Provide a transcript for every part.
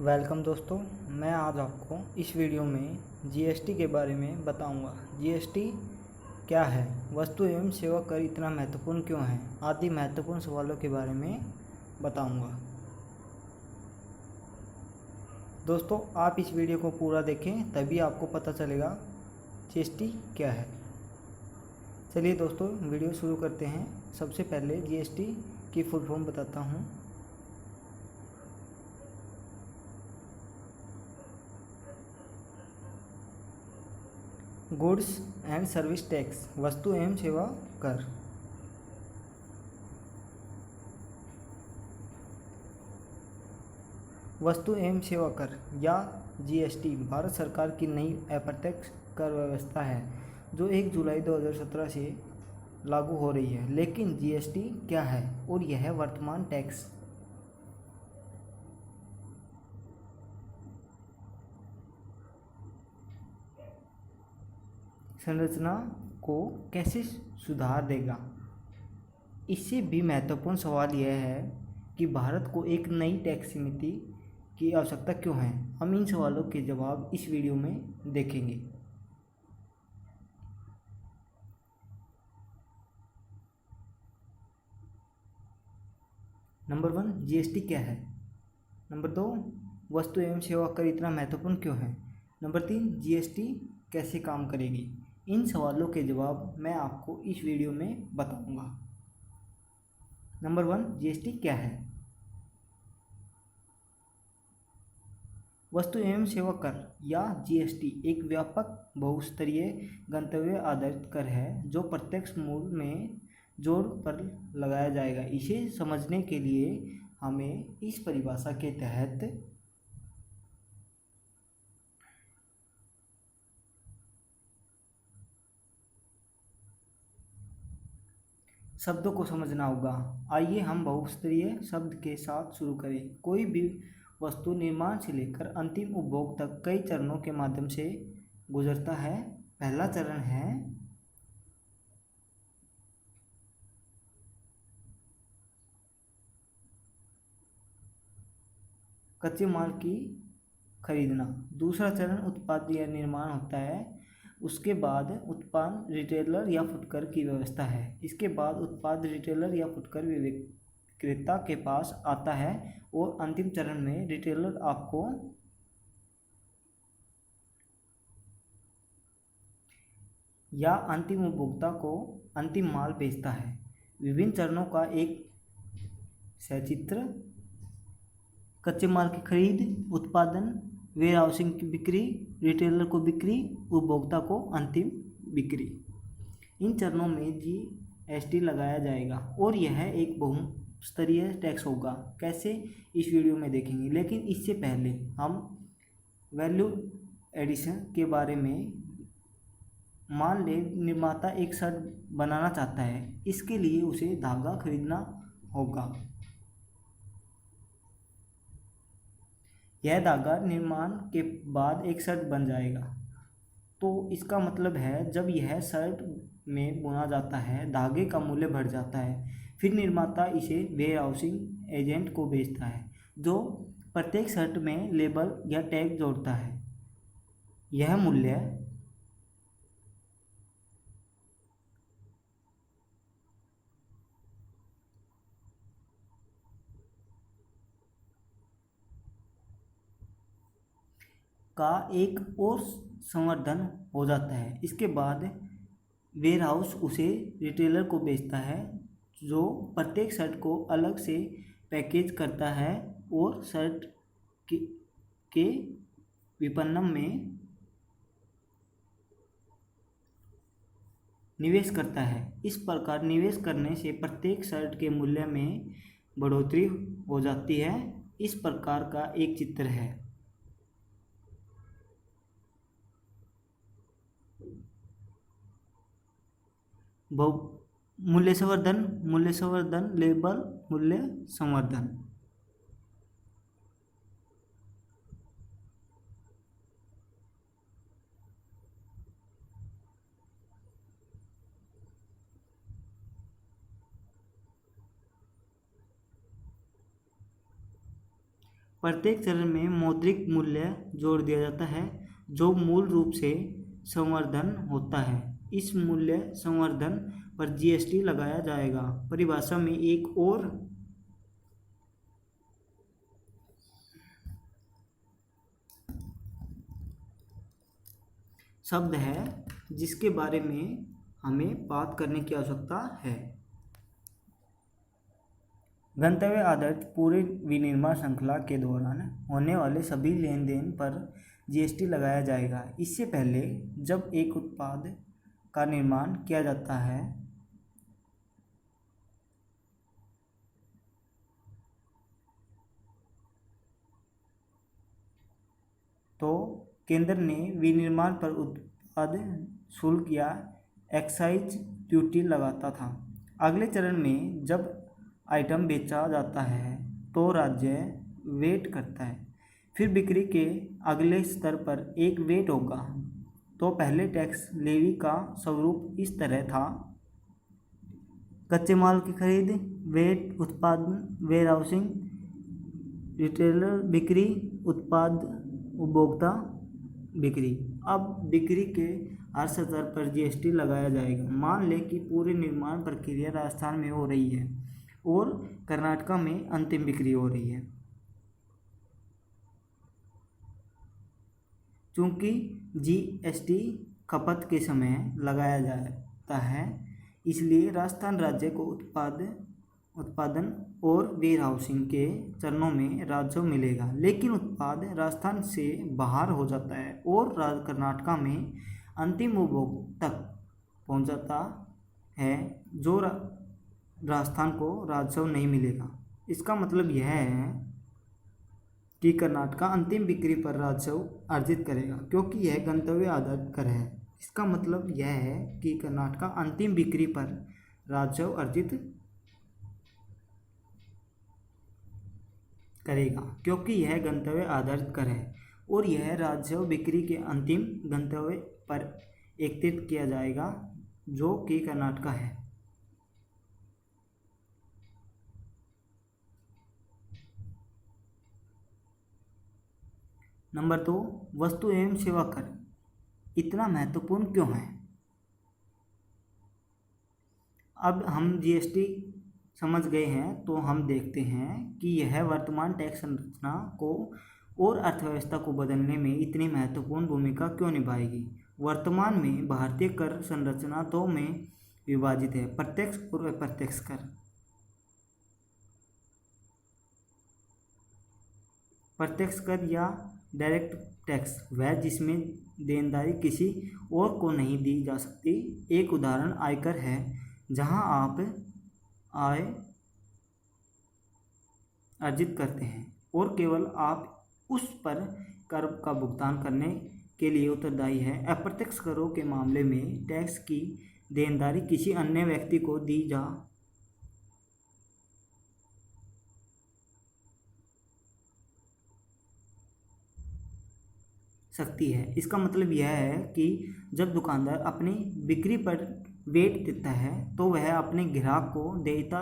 Welcome दोस्तों। मैं आज आपको इस वीडियो में जीएसटी के बारे में बताऊंगा। जीएसटी क्या है, वस्तु एवं सेवा कर इतना महत्वपूर्ण क्यों है, आदि महत्वपूर्ण सवालों के बारे में बताऊंगा। दोस्तों, आप इस वीडियो को पूरा देखें, तभी आपको पता चलेगा जीएसटी क्या है। चलिए दोस्तों, वीडियो शुरू करते हैं। सबसे पहले जीएसटी की फुल फॉर्म बताता हूँ। गुड्स एंड सर्विस टैक्स, वस्तु एवं सेवा कर। वस्तु एवं सेवा कर या जीएसटी भारत सरकार की नई अप्रत्यक्ष कर व्यवस्था है जो 1 जुलाई 2017 से लागू हो रही है। लेकिन जीएसटी क्या है और यह वर्तमान टैक्स संरचना को कैसे सुधार देगा। इससे भी महत्वपूर्ण सवाल यह है कि भारत को एक नई टैक्स नीति की आवश्यकता क्यों है। हम इन सवालों के जवाब इस वीडियो में देखेंगे। नंबर 1, जीएसटी क्या है। नंबर 2, वस्तु एवं सेवा कर इतना महत्वपूर्ण क्यों है। नंबर 3, जीएसटी कैसे काम करेगी। इन सवालों के जवाब मैं आपको इस वीडियो में बताऊंगा। नंबर 1, जीएसटी क्या है। वस्तु एवं सेवा कर या जीएसटी एक व्यापक बहुस्तरीय गंतव्य आधारित कर है जो प्रत्यक्ष मूल्य में जोड़ पर लगाया जाएगा। इसे समझने के लिए हमें इस परिभाषा के तहत शब्दों को समझना होगा। आइए हम बहुस्तरीय शब्द के साथ शुरू करें। कोई भी वस्तु निर्माण से लेकर अंतिम उपभोग तक कई चरणों के माध्यम से गुजरता है। पहला चरण है कच्चे माल की खरीदना। दूसरा चरण उत्पाद या निर्माण होता है। उसके बाद उत्पाद रिटेलर या फुटकर की व्यवस्था है। इसके बाद उत्पाद रिटेलर या फुटकर विक्रेता के पास आता है और अंतिम चरण में रिटेलर आपको या अंतिम उपभोक्ता को अंतिम माल बेचता है। विभिन्न चरणों का एक सचित्र। कच्चे माल की खरीद, उत्पादन, वेयर हाउसिंग की बिक्री, रिटेलर को बिक्री, उपभोक्ता को अंतिम बिक्री। इन चरणों में जीएसटी लगाया जाएगा और यह एक बहुस्तरीय टैक्स होगा। कैसे, इस वीडियो में देखेंगे। लेकिन इससे पहले हम वैल्यू एडिशन के बारे में। मान ले निर्माता एक शर्ट बनाना चाहता है। इसके लिए उसे धागा खरीदना होगा। यह धागा निर्माण के बाद एक शर्ट बन जाएगा। तो इसका मतलब है जब यह शर्ट में बुना जाता है, धागे का मूल्य बढ़ जाता है। फिर निर्माता इसे वेयर हाउसिंग एजेंट को बेचता है जो प्रत्येक शर्ट में लेबल या टैग जोड़ता है। यह मूल्य का एक और संवर्धन हो जाता है। इसके बाद वेयर हाउस उसे रिटेलर को बेचता है जो प्रत्येक शर्ट को अलग से पैकेज करता है और शर्ट के विपणन में निवेश करता है। इस प्रकार निवेश करने से प्रत्येक शर्ट के मूल्य में बढ़ोतरी हो जाती है। इस प्रकार का एक चित्र है। मूल्य संवर्धन, लेबल मूल्य संवर्धन। प्रत्येक चरण में मौद्रिक मूल्य जोड़ दिया जाता है जो मूल रूप से संवर्धन होता है। इस मूल्य संवर्धन पर जीएसटी लगाया जाएगा। परिभाषा में एक और शब्द है जिसके बारे में हमें बात करने की आवश्यकता है। गंतव्य आधारित पूरे विनिर्माण श्रृंखला के दौरान होने वाले सभी लेन देन पर जीएसटी लगाया जाएगा। इससे पहले जब एक उत्पाद का निर्माण किया जाता है तो केंद्र ने विनिर्माण पर उत्पाद शुल्क या एक्साइज ड्यूटी लगाता था। अगले चरण में जब आइटम बेचा जाता है तो राज्य वेट करता है। फिर बिक्री के अगले स्तर पर एक वेट होगा। तो पहले टैक्स लेवी का स्वरूप इस तरह था: कच्चे माल की खरीद, वेट, उत्पादन, वेयरहाउसिंग, रिटेलर बिक्री, उत्पाद उपभोक्ता बिक्री। अब बिक्री के हर स्तर पर जीएसटी लगाया जाएगा। मान लें कि पूरी निर्माण प्रक्रिया राजस्थान में हो रही है और कर्नाटक में अंतिम बिक्री हो रही है। चूँकि जीएसटी खपत के समय लगाया जाता है, इसलिए राजस्थान राज्य को उत्पादन और वेयरहाउसिंग के चरणों में राजस्व मिलेगा। लेकिन उत्पाद राजस्थान से बाहर हो जाता है और कर्नाटक में अंतिम उपभोक्ता तक पहुंच जाता है, जो राजस्थान को राजस्व नहीं मिलेगा। इसका मतलब यह है कि कर्नाटक अंतिम बिक्री पर राजस्व अर्जित करेगा क्योंकि यह गंतव्य आधारित कर है। इसका मतलब यह है कि कर्नाटक अंतिम बिक्री पर राजस्व अर्जित करेगा क्योंकि यह गंतव्य आधारित कर है और यह राजस्व बिक्री के अंतिम गंतव्य पर एकत्रित किया जाएगा जो कि कर्नाटक है। नंबर 2, वस्तु एवं सेवा कर इतना महत्वपूर्ण क्यों है? अब हम जीएसटी समझ गए हैं तो हम देखते हैं कि यह वर्तमान टैक्स संरचना को और अर्थव्यवस्था को बदलने में इतनी महत्वपूर्ण भूमिका क्यों निभाएगी। वर्तमान में भारतीय कर संरचना दो में विभाजित है: प्रत्यक्ष और अप्रत्यक्ष कर। प्रत्यक्ष कर या डायरेक्ट टैक्स वह जिसमें देनदारी किसी और को नहीं दी जा सकती। एक उदाहरण आयकर है, जहां आप आय अर्जित करते हैं और केवल आप उस पर कर का भुगतान करने के लिए उत्तरदायी है। अप्रत्यक्ष करों के मामले में टैक्स की देनदारी किसी अन्य व्यक्ति को दी जा सकती है। इसका मतलब यह है कि जब दुकानदार अपनी बिक्री पर वेट देता है तो वह अपने ग्राहक को देयता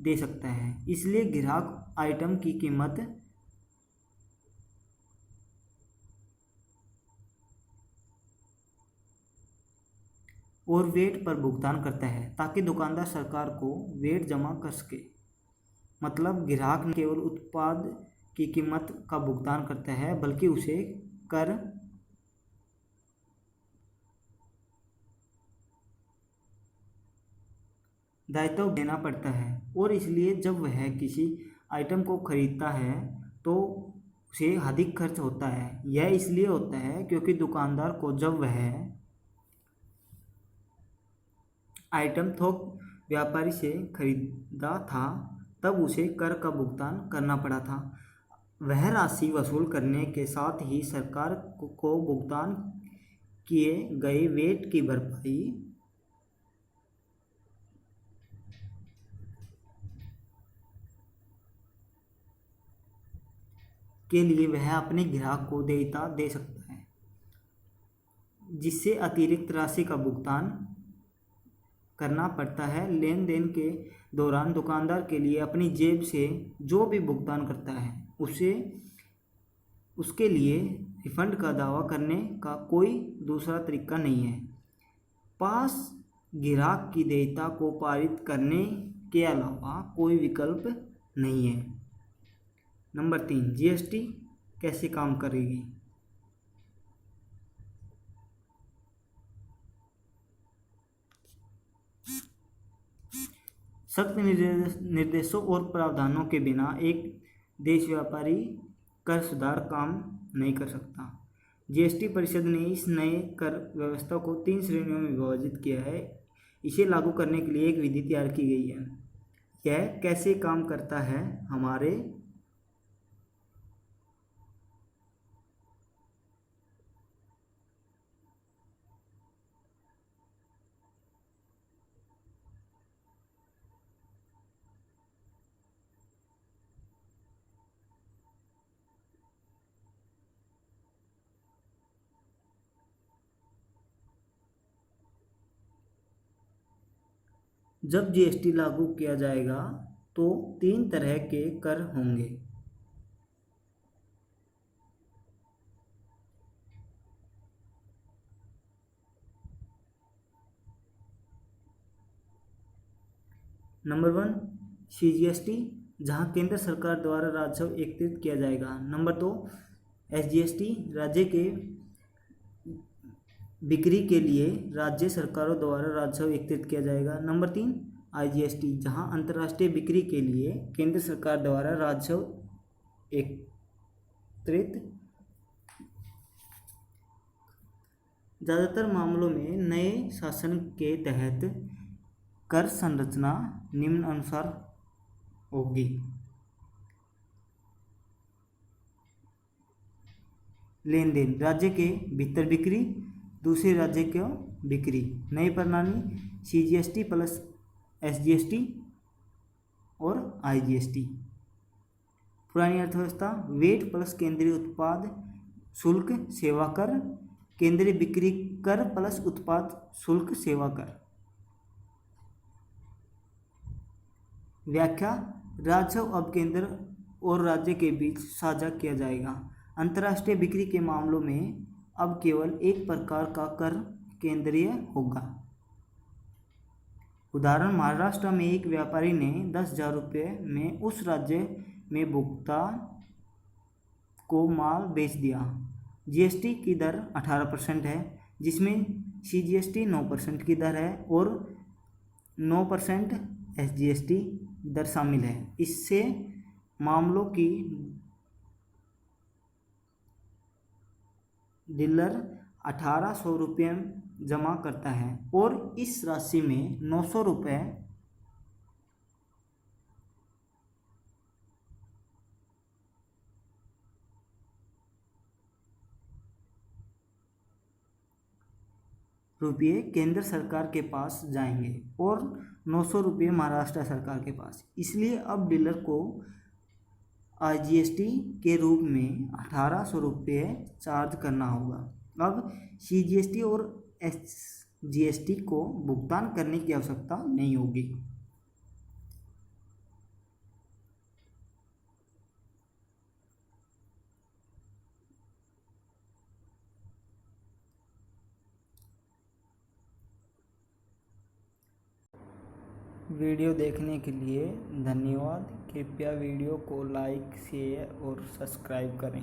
दे सकता है। इसलिए ग्राहक आइटम की कीमत और वेट पर भुगतान करता है ताकि दुकानदार सरकार को वेट जमा कर सके। मतलब ग्राहक न केवल उत्पाद की कीमत का भुगतान करता है बल्कि उसे कर दायित्व देना पड़ता है और इसलिए जब वह किसी आइटम को खरीदता है तो उसे अधिक खर्च होता है। यह इसलिए होता है क्योंकि दुकानदार को जब वह आइटम थोक व्यापारी से खरीदा था तब उसे कर का भुगतान करना पड़ा था। वह राशि वसूल करने के साथ ही सरकार को भुगतान किए गए वेट की भरपाई के लिए वह अपने ग्राहक को देयता दे सकता है, जिससे अतिरिक्त राशि का भुगतान करना पड़ता है। लेन देन के दौरान दुकानदार के लिए अपनी जेब से जो भी भुगतान करता है उसे उसके लिए रिफंड का दावा करने का कोई दूसरा तरीका नहीं है। पास ग्राहक की देयता को पारित करने के अलावा कोई विकल्प नहीं है। नंबर 3, जीएसटी कैसे काम करेगी। सख्त निर्देशों और प्रावधानों के बिना एक देश व्यापारी कर सुधार काम नहीं कर सकता। जीएसटी परिषद ने इस नए कर व्यवस्था को 3 श्रेणियों में विभाजित किया है। इसे लागू करने के लिए एक विधि तैयार की गई है। यह कैसे काम करता है। हमारे जब जीएसटी लागू किया जाएगा तो 3 तरह के कर होंगे। नंबर 1, सीजीएसटी, जहां केंद्र सरकार द्वारा राजस्व एकत्रित किया जाएगा। नंबर 2, एसजीएसटी, राज्य के बिक्री के लिए राज्य सरकारों द्वारा राजस्व एकत्रित किया जाएगा। नंबर 3, आईजीएसटी, जहां अंतर्राष्ट्रीय बिक्री के लिए केंद्र सरकार द्वारा राजस्व एकत्रित। ज़्यादातर मामलों में नए शासन के तहत कर संरचना निम्नानुसार होगी। लेन देन, राज्य के भीतर बिक्री, दूसरे राज्य की बिक्री। नई प्रणाली सीजीएसटी प्लस एसजीएसटी और आईजीएसटी। पुरानी अर्थव्यवस्था वेट प्लस केंद्रीय उत्पाद शुल्क सेवा कर, केंद्रीय बिक्री कर प्लस उत्पाद शुल्क सेवा कर। व्याख्या, राजस्व अब केंद्र और राज्य के बीच साझा किया जाएगा। अंतर्राष्ट्रीय बिक्री के मामलों में अब केवल एक प्रकार का कर केंद्रीय होगा। उदाहरण, महाराष्ट्र में एक व्यापारी ने 10,000 रुपये में उस राज्य में भुगता को माल बेच दिया। जीएसटी की दर 18% है, जिसमें सीजीएसटी 9% की दर है और 9% एसजीएसटी दर शामिल है। इससे मामलों की डीलर 1800 रुपये जमा करता है और इस राशि में 900 रुपये केंद्र सरकार के पास जाएंगे और 900 रुपये महाराष्ट्र सरकार के पास। इसलिए अब डीलर को आईजीएसटी के रूप में 1800 रुपये चार्ज करना होगा। अब सीजीएसटी और एसजीएसटी को भुगतान करने की आवश्यकता नहीं होगी। वीडियो देखने के लिए धन्यवाद। कृपया वीडियो को लाइक, शेयर और सब्सक्राइब करें।